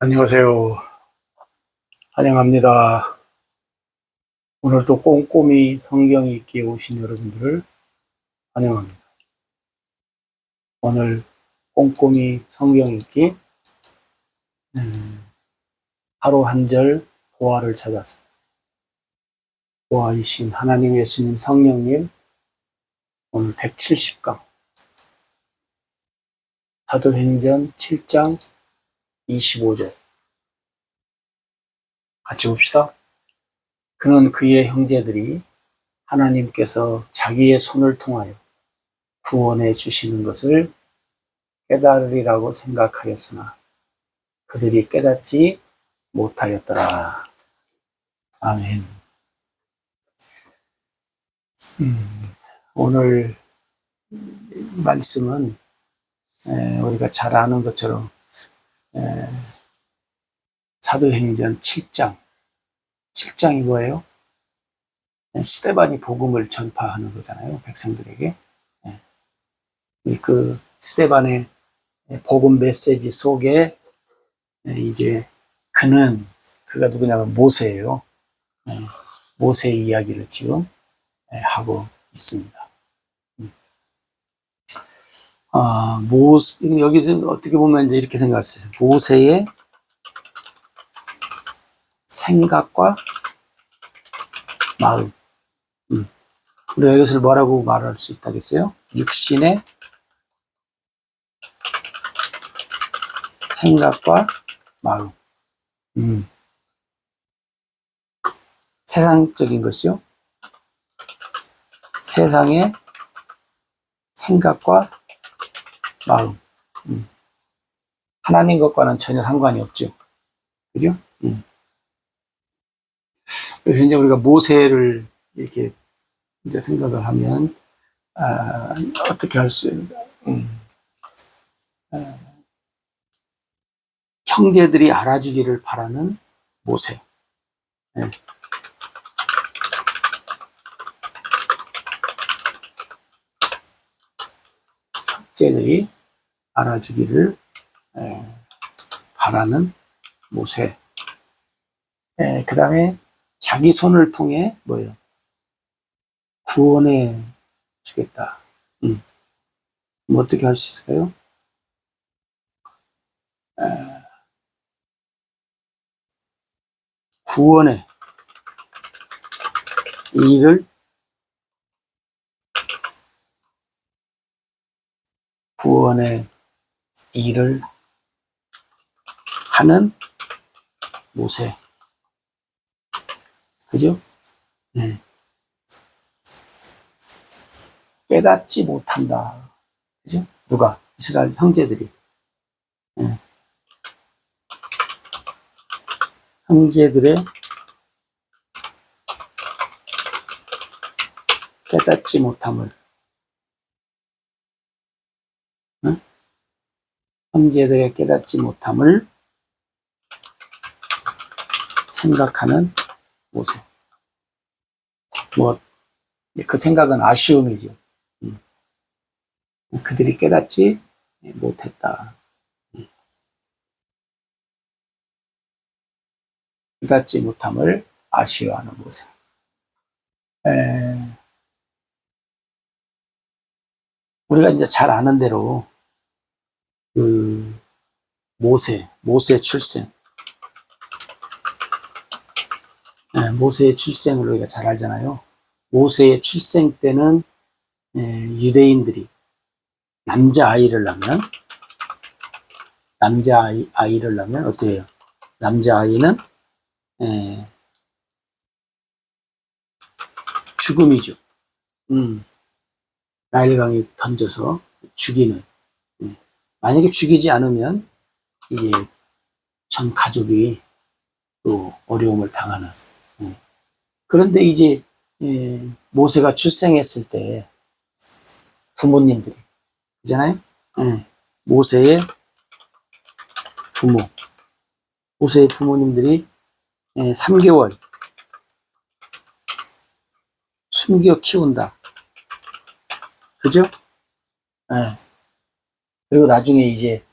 안녕하세요. 환영합니다. 오늘도 꼼꼼히 성경 읽기에 오신 여러분들을 환영합니다. 오늘 꼼꼼히 성경 읽기 하루 한 절 보화를 찾아서 보화이신 하나님 예수님 성령님 오늘 170강 사도행전 7장 25절 같이 봅시다. 그는 그의 형제들이 하나님께서 자기의 손을 통하여 구원해 주시는 것을 깨달으리라고 생각하였으나 그들이 깨닫지 못하였더라. 아멘. 오늘 말씀은 우리가 잘 아는 것처럼 사도행전 7장이 뭐예요? 스데반이 복음을 전파하는 거잖아요. 백성들에게. 그 스데반의 복음 메시지 속에 이제 그가 누구냐면 모세예요. 모세의 이야기를 지금 하고 있습니다. 여기서 어떻게 보면 이제 이렇게 생각할 수 있어요. 모세의 생각과 마음. 우리가 이것을 뭐라고 말할 수 있다겠어요? 육신의 생각과 마음. 세상적인 것이요. 세상의 생각과 마음. 하나님 것과는 전혀 상관이 없죠. 그죠? 그래서 이제 우리가 모세를 이렇게 이제 생각을 하면, 어떻게 할 수, 형제들이 알아주기를 바라는 모세. 형제들이 알아주기를 바라는 모세. 그 다음에 자기 손을 통해 뭐예요? 구원해 주겠다. 뭐 어떻게 할 수 있을까요? 구원의 일을 하는 모세. 그죠? 깨닫지 못한다. 그죠? 누가? 이스라엘 형제들이. 형제들의 깨닫지 못함을, 형제들의 깨닫지 못함을 생각하는 모세. 그 생각은 아쉬움이죠. 그들이 깨닫지 못했다. 깨닫지 못함을 아쉬워하는 모세. 우리가 이제 잘 아는 대로 모세의 출생. 모세의 출생을 우리가 잘 알잖아요. 모세의 출생 때는 유대인들이 남자아이를 낳으면 어떻게 해요? 남자아이는 죽음이죠. 나일강에 던져서 죽이는. 만약에 죽이지 않으면 이제 전 가족이 또 어려움을 당하는. 그런데 이제 모세가 출생했을 때 부모님들이 그잖아요. 모세의 부모님들이 3개월 숨겨 키운다. 그죠? 그리고 나중에 이제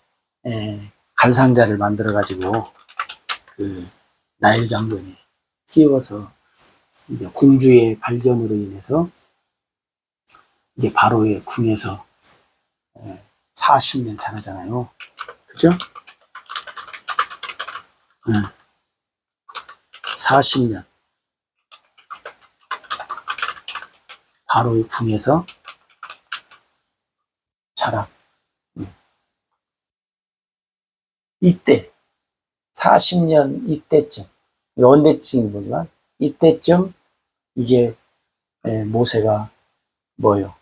갈상자를 만들어 가지고 그 나일 강변에 끼워서 이제 공주의 발견으로 인해서 이제 바로의 궁에서 40년 자라잖아요. 그죠? 40년 바로의 궁에서 자라. 이때 40년 이때쯤 언제쯤이 보지만 이때쯤 이제 모세가 뭐요?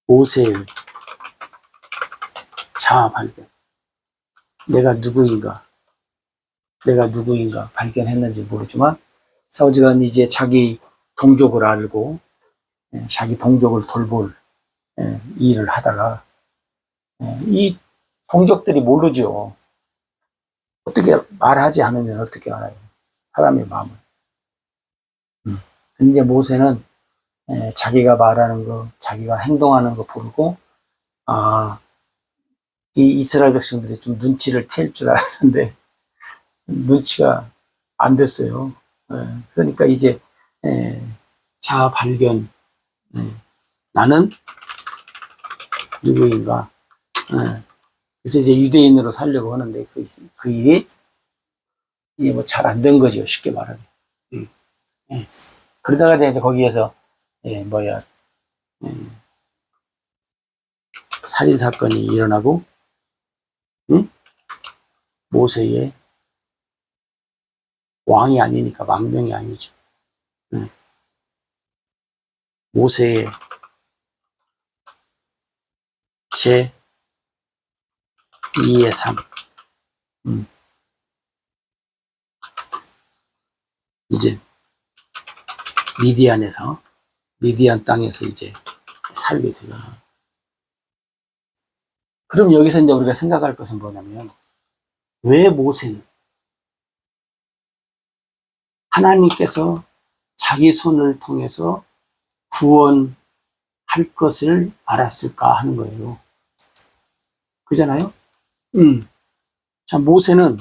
모세의 자아 발견. 내가 누구인가 발견했는지 모르지만 어지간 이제 자기 동족을 알고 자기 동족을 돌볼 일을 하다가 이 동족들이 모르죠. 어떻게 말하지 않으면 어떻게 알아요? 사람의 마음을. 근데 모세는 자기가 말하는 거, 자기가 행동하는 거 보고 이 이스라엘 백성들이 좀 눈치를 챌 줄 알았는데 눈치가 안 됐어요. 그러니까 이제 자아 발견, 나는 누구인가. 그래서 이제 유대인으로 살려고 하는데 그 일이 뭐 잘 안 된 거죠. 쉽게 말하면. 그러다가 이제 거기에서 살인 사건이 일어나고 모세의 왕이 아니니까 망명이 아니죠. 모세의 제 2의 3. 이제 미디안 땅에서 이제 살게 되잖아요. 그럼 여기서 이제 우리가 생각할 것은 뭐냐면, 왜 모세는 하나님께서 자기 손을 통해서 구원할 것을 알았을까 하는 거예요. 그잖아요? 자, 모세는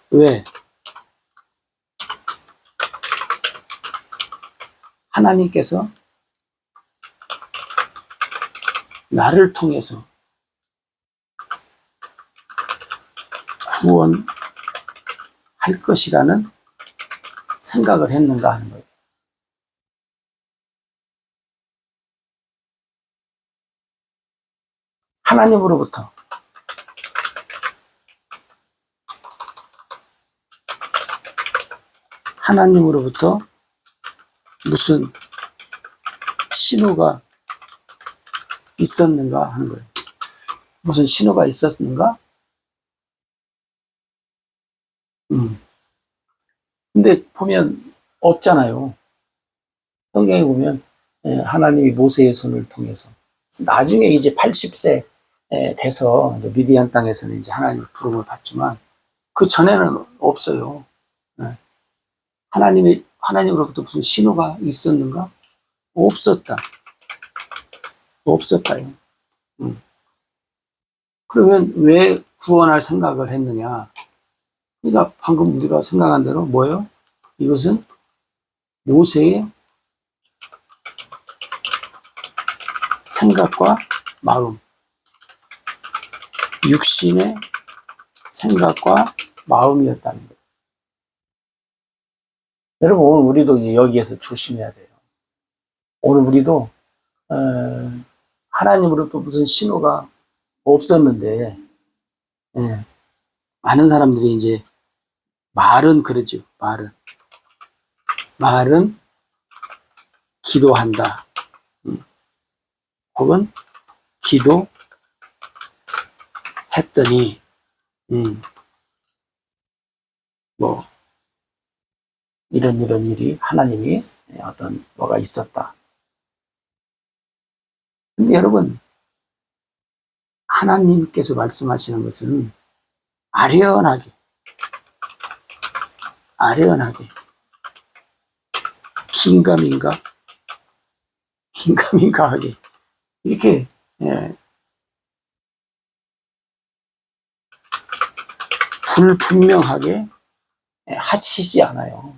왜 하나님께서 나를 통해서 구원할 것이라는 생각을 했는가 하는 거예요. 하나님으로부터 무슨 신호가 있었는가 하는 거예요. 무슨 신호가 있었는가? 근데 보면 없잖아요. 성경에 보면 하나님이 모세의 손을 통해서 나중에 이제 80세 돼서 미디안 땅에서는 이제 하나님 부름을 받지만 그 전에는 없어요. 하나님으로부터 무슨 신호가 있었는가? 없었다요. 그러면 왜 구원할 생각을 했느냐? 그러니까 방금 우리가 생각한 대로 뭐예요? 이것은 모세의 생각과 마음, 육신의 생각과 마음이었다는 거예요. 여러분, 오늘 우리도 이제 여기에서 조심해야 돼요. 오늘 우리도 하나님으로부터 무슨 신호가 없었는데 많은 사람들이 이제 말은 그러죠. 말은 기도한다. 혹은 기도했더니 뭐 이런 일이 하나님이 어떤 뭐가 있었다. 근데 여러분, 하나님께서 말씀하시는 것은 아련하게 긴가민가하게 이렇게 불분명하게 하시지 않아요.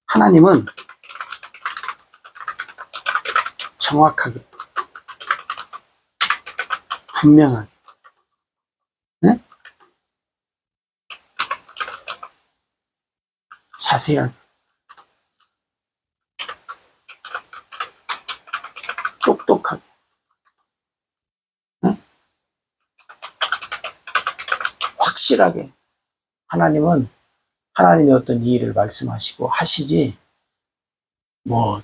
하나님은 정확하게, 분명하게, 네? 자세하게, 똑똑하게, 네? 확실하게 하나님은 하나님의 어떤 일을 말씀하시고 하시지, 뭐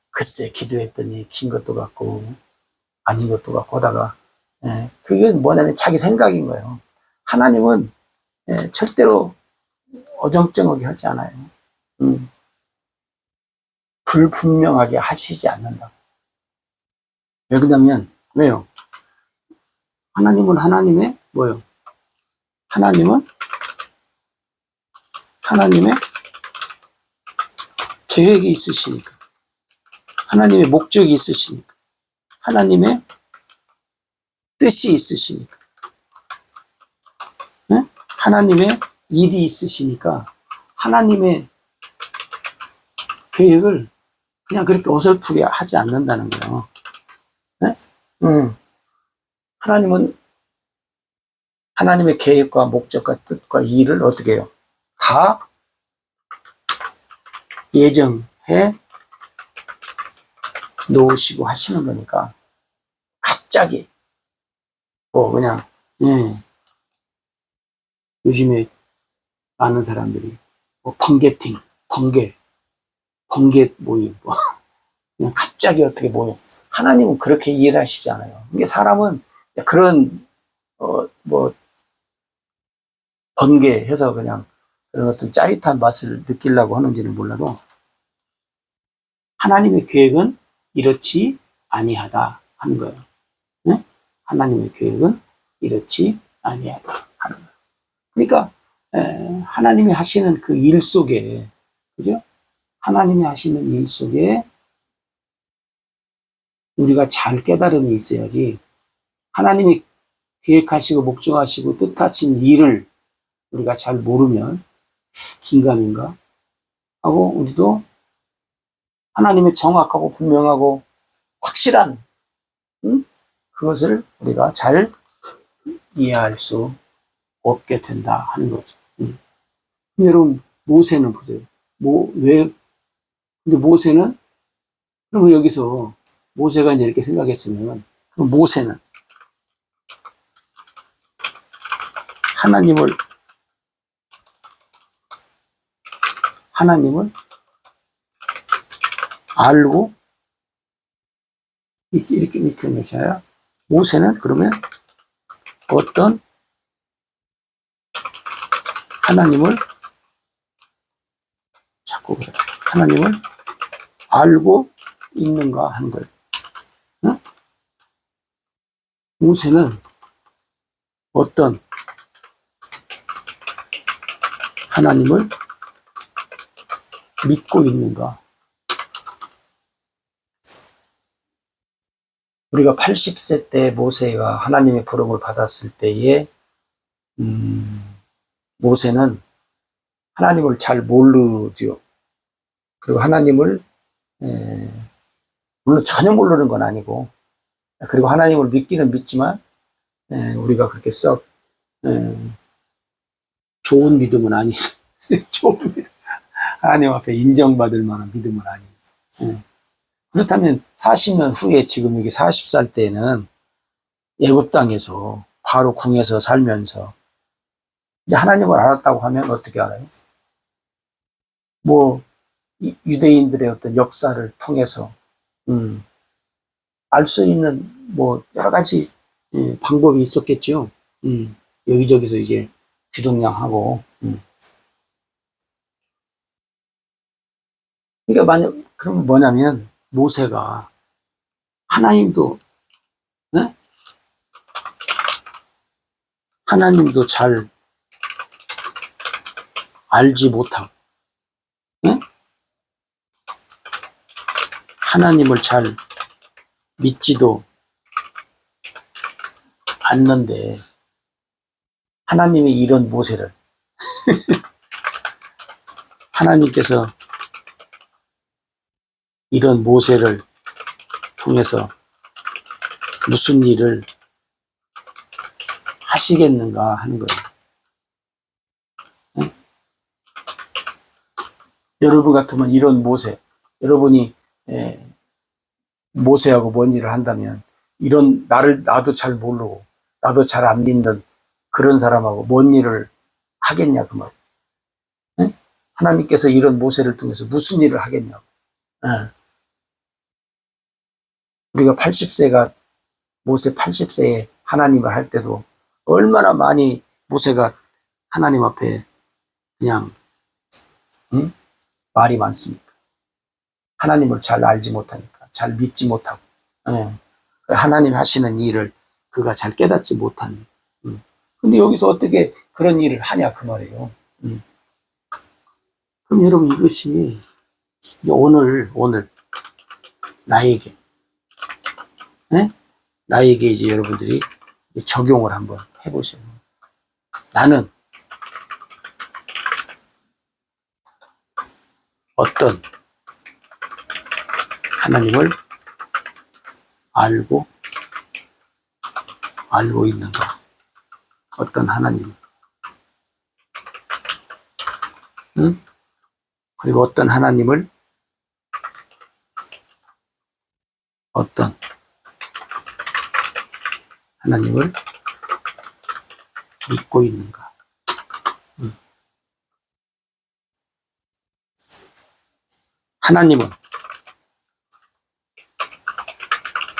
글쎄 기도했더니 긴 것도 같고 아닌 것도 같고 하다가, 그게 뭐냐면 자기 생각인 거예요. 하나님은 절대로 어정쩡하게 하지 않아요. 불분명하게 하시지 않는다. 왜 그러냐면, 왜요? 하나님은 하나님의 뭐요? 하나님은 하나님의 계획이 있으시니까, 하나님의 목적이 있으시니까, 하나님의 뜻이 있으시니까, 네? 하나님의 일이 있으시니까 하나님의 계획을 그냥 그렇게 어설프게 하지 않는다는 거예요. 네? 하나님은 하나님의 계획과 목적과 뜻과 일을 어떻게 해요? 다 예정해 놓으시고 하시는 거니까 갑자기 뭐 그냥, 요즘에 많은 사람들이 뭐 번개 모임, 뭐 그냥 갑자기 어떻게 모임. 하나님은 그렇게 이해를 하시지 않아요. 이게 사람은 그런 뭐 번개해서 그냥 그런 어떤 짜릿한 맛을 느끼려고 하는지는 몰라도 하나님의 계획은 이렇지 아니하다 하는 거예요. 네? 하나님의 계획은 이렇지 아니하다 하는 거예요. 그러니까 하나님이 하시는 그 일 속에, 그죠? 하나님이 하시는 일 속에 우리가 잘 깨달음이 있어야지, 하나님이 계획하시고 목적하시고 뜻하신 일을 우리가 잘 모르면 긴가민가 하고, 우리도 하나님의 정확하고 분명하고 확실한 그것을 우리가 잘 이해할 수 없게 된다 하는 거죠. 여러분, 모세는 보세요. 근데 모세는, 그러면 여기서 모세가 이제 이렇게 생각했으면, 그럼 모세는 하나님을 알고 이렇게 하셔야, 모세는 그러면 어떤 하나님을 자꾸 그래. 하나님을 알고 있는가 하는 거예요. 응? 모세는 어떤 하나님을 믿고 있는가. 우리가 80세 때 모세가 하나님의 부름을 받았을 때에 모세는 하나님을 잘 모르죠. 그리고 하나님을 물론 전혀 모르는 건 아니고, 그리고 하나님을 믿기는 믿지만 우리가 그렇게 썩 좋은 믿음은 아니 좋은 믿음, 하나님 앞에 인정받을 만한 믿음은 아니에요. 그렇다면 40년 후에, 지금 여기 40살 때는 애굽 땅에서 바로 궁에서 살면서 이제 하나님을 알았다고 하면 어떻게 알아요? 뭐 유대인들의 어떤 역사를 통해서 알 수 있는 뭐 여러 가지 방법이 있었겠죠. 여기저기서 이제 귀동냥하고. 그러니까 그럼 뭐냐면 모세가 하나님도, 네? 하나님도 잘 알지 못하고, 네? 하나님을 잘 믿지도 않는데 하나님이 이런 모세를 하나님께서 이런 모세를 통해서 무슨 일을 하시겠는가 하는 거예요. 네? 여러분 같으면 이런 모세, 여러분이 모세하고 뭔 일을 한다면 이런 나도 잘 모르고 나도 잘 안 믿는 그런 사람하고 뭔 일을 하겠냐 그 말이에요. 네? 하나님께서 이런 모세를 통해서 무슨 일을 하겠냐고. 네. 우리가 모세 80세에 하나님을 할 때도 얼마나 많이 모세가 하나님 앞에 그냥 말이 많습니까? 하나님을 잘 알지 못하니까, 잘 믿지 못하고, 예. 하나님 하시는 일을 그가 잘 깨닫지 못한. 근데 여기서 어떻게 그런 일을 하냐 그 말이에요. 그럼 여러분 이것이 이제 오늘 나에게, 예? 나에게 이제 여러분들이 이제 적용을 한번 해보세요. 나는 어떤 하나님을 알고 있는가? 어떤 하나님, 응? 그리고 어떤 하나님을 믿고 있는가? 하나님은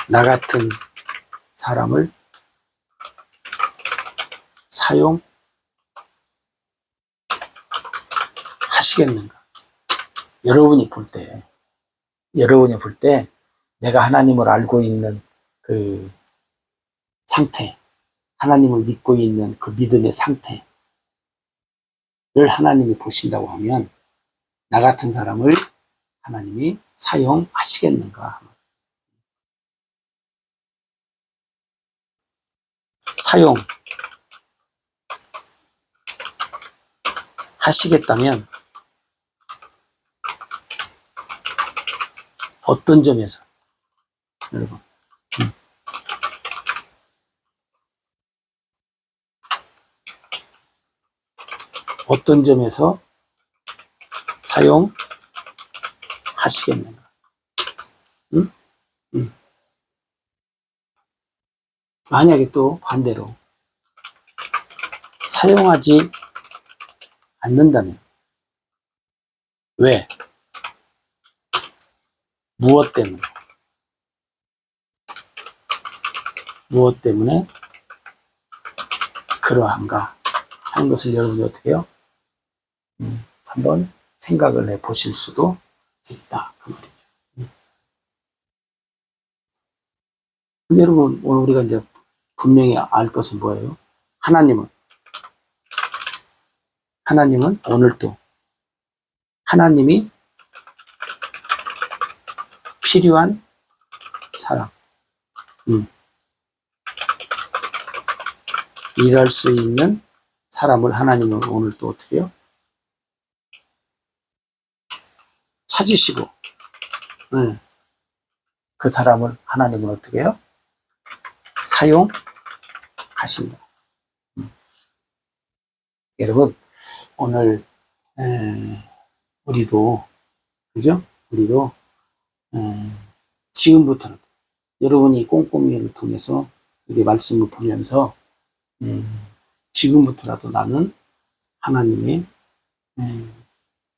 나 같은 사람을 사용하시겠는가? 여러분이 볼 때 내가 하나님을 알고 있는 그 상태, 하나님을 믿고 있는 그 믿음의 상태를 하나님이 보신다고 하면 나 같은 사람을 하나님이 사용하시겠는가? 사용하시겠다면 어떤 점에서 여러분 어떤 점에서 사용하시겠는가? 응? 만약에 또 반대로 사용하지 않는다면 왜? 무엇 때문에 그러한가 하는 것을 여러분이 어떻게 해요? 한번 생각을 해보실 수도 있다 그 말이죠. 근데 여러분 오늘 우리가 이제 분명히 알 것은 뭐예요? 하나님은 오늘도 하나님이 필요한 사람, 일할 수 있는 사람을 하나님은 오늘 또 어떻게 해요? 찾으시고, 그 사람을 하나님은 어떻게 해요? 사용하신다. 여러분, 오늘, 우리도, 그죠? 우리도, 지금부터는 여러분이 꼼꼼히를 통해서 이게 말씀을 보면서, 지금부터라도 나는 하나님의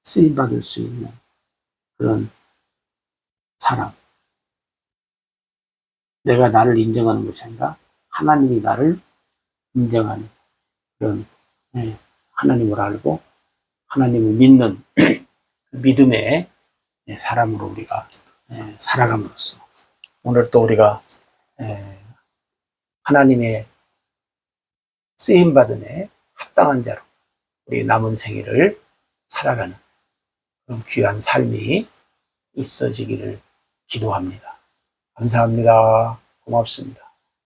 쓰임받을 수 있는 그런 사람. 내가 나를 인정하는 것이 아니라 하나님이 나를 인정하는 그런 하나님을 알고 하나님을 믿는 믿음의 사람으로 우리가 살아감으로써 오늘 또 우리가 하나님의 쓰임받은 합당한 자로 우리 남은 생애를 살아가는 그런 귀한 삶이 있어지기를 기도합니다. 감사합니다. 고맙습니다.